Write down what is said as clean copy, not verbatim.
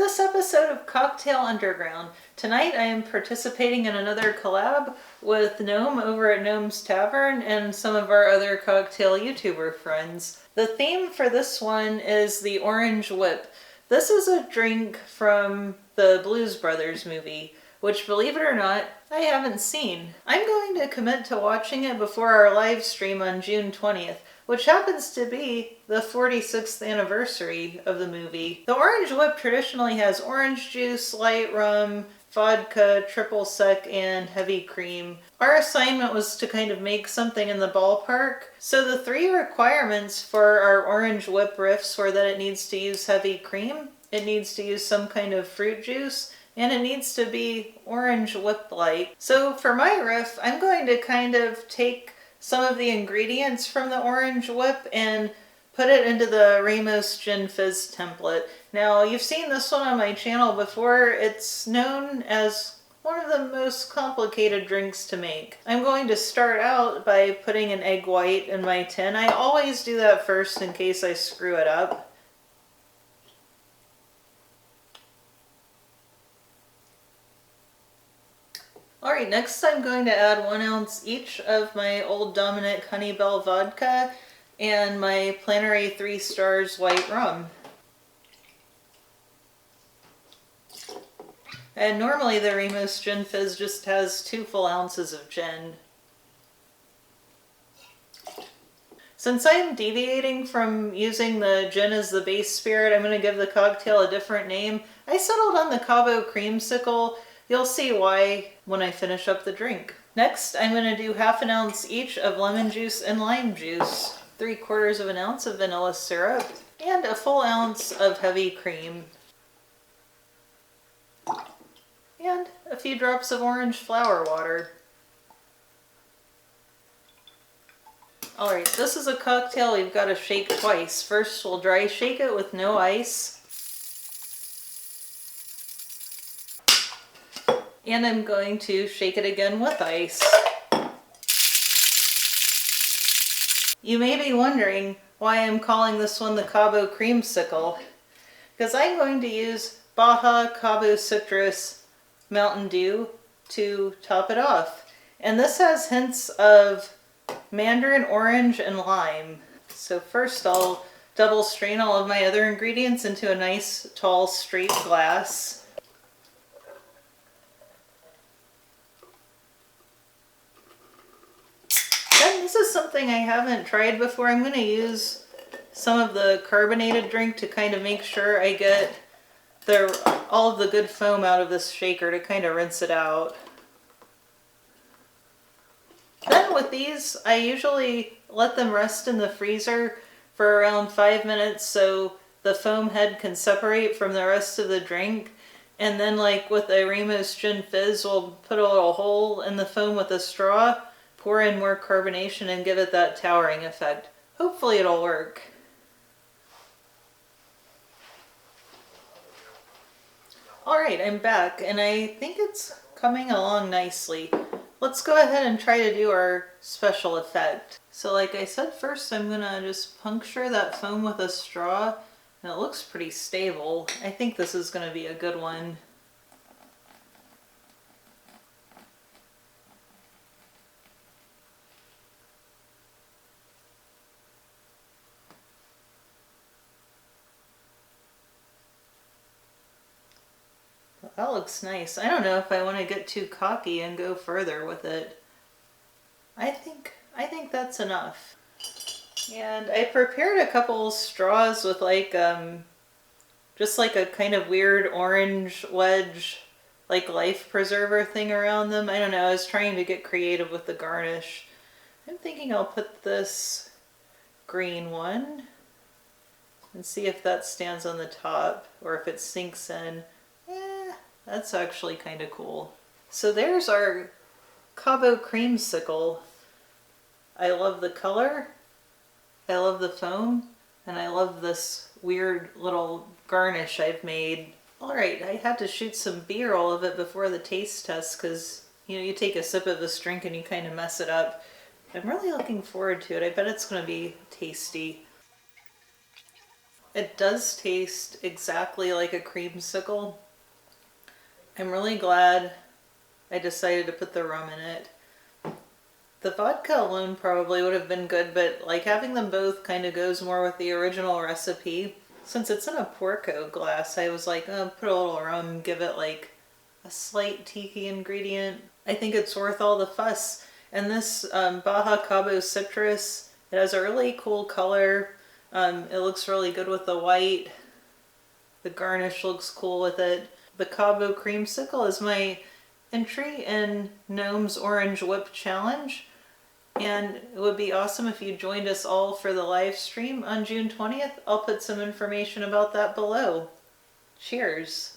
this episode of Cocktail Underground. Tonight I am participating in another collab with Gnome over at Gnome's Tavern and some of our other cocktail YouTuber friends. The theme for this one is the Orange Whip. This is a drink from the Blues Brothers movie, which, believe it or not, I haven't seen. I'm going to commit to watching it before our live stream on June 20th, which happens to be the 46th anniversary of the movie. The Orange Whip traditionally has orange juice, light rum, vodka, triple sec, and heavy cream. Our assignment was to kind of make something in the ballpark. So the three requirements for our Orange Whip riffs were that it needs to use heavy cream, it needs to use some kind of fruit juice, and it needs to be Orange Whip-like. So for my riff, I'm going to kind of take some of the ingredients from the Orange Whip and put it into the Ramos Gin Fizz template. Now, you've seen this one on my channel before. It's known as one of the most complicated drinks to make. I'm going to start out by putting an egg white in my tin. I always do that first in case I screw it up. Alright, next I'm going to add 1 ounce each of my Old Dominick Honey Bell vodka and my Plenary 3 Stars white rum. And normally the Ramos Gin Fizz just has 2 full ounces of gin. Since I'm deviating from using the gin as the base spirit, I'm going to give the cocktail a different name. I settled on the Cabo Creamsicle. You'll see why when I finish up the drink. Next, I'm going to do 1/2 ounce each of lemon juice and lime juice, 3/4 of an ounce of vanilla syrup, and a full ounce of heavy cream. And a few drops of orange flower water. Alright, this is a cocktail we've got to shake twice. First, we'll dry shake it with no ice. And I'm going to shake it again with ice. You may be wondering why I'm calling this one the Cabo Creamsicle, because I'm going to use Baja Cabo Citrus Mountain Dew to top it off. And this has hints of mandarin orange and lime. So first I'll double strain all of my other ingredients into a nice tall straight glass. This is something I haven't tried before. I'm going to use some of the carbonated drink to kind of make sure I get all of the good foam out of this shaker to kind of rinse it out. Then with these, I usually let them rest in the freezer for around 5 minutes so the foam head can separate from the rest of the drink. And then, like with a Ramos Gin Fizz, we'll put a little hole in the foam with a straw, pour in more carbonation, and give it that towering effect. Hopefully it'll work. Alright, I'm back, and I think it's coming along nicely. Let's go ahead and try to do our special effect. So like I said, first I'm gonna just puncture that foam with a straw, and it looks pretty stable. I think this is gonna be a good one. That looks nice. I don't know if I want to get too cocky and go further with it. I think that's enough. And I prepared a couple straws with like just like a kind of weird orange wedge, like life preserver thing around them. I don't know, I was trying to get creative with the garnish. I'm thinking I'll put this green one and see if that stands on the top or if it sinks in. That's actually kind of cool. So there's our Cabo Creamsicle. I love the color, I love the foam, and I love this weird little garnish I've made. Alright, I had to shoot some B-roll of it before the taste test because, you know, you take a sip of this drink and you kind of mess it up. I'm really looking forward to it. I bet it's going to be tasty. It does taste exactly like a creamsicle. I'm really glad I decided to put the rum in it. The vodka alone probably would have been good, but like having them both kind of goes more with the original recipe. Since it's in a Porco glass, I was like, oh, put a little rum, give it like a slight tiki ingredient. I think it's worth all the fuss. And this Baja Cabo Citrus, it has a really cool color. It looks really good with the white. The garnish looks cool with it. The Cabo Creamsicle is my entry in Gnome's Orange Whip Challenge. And it would be awesome if you joined us all for the live stream on June 20th. I'll put some information about that below. Cheers.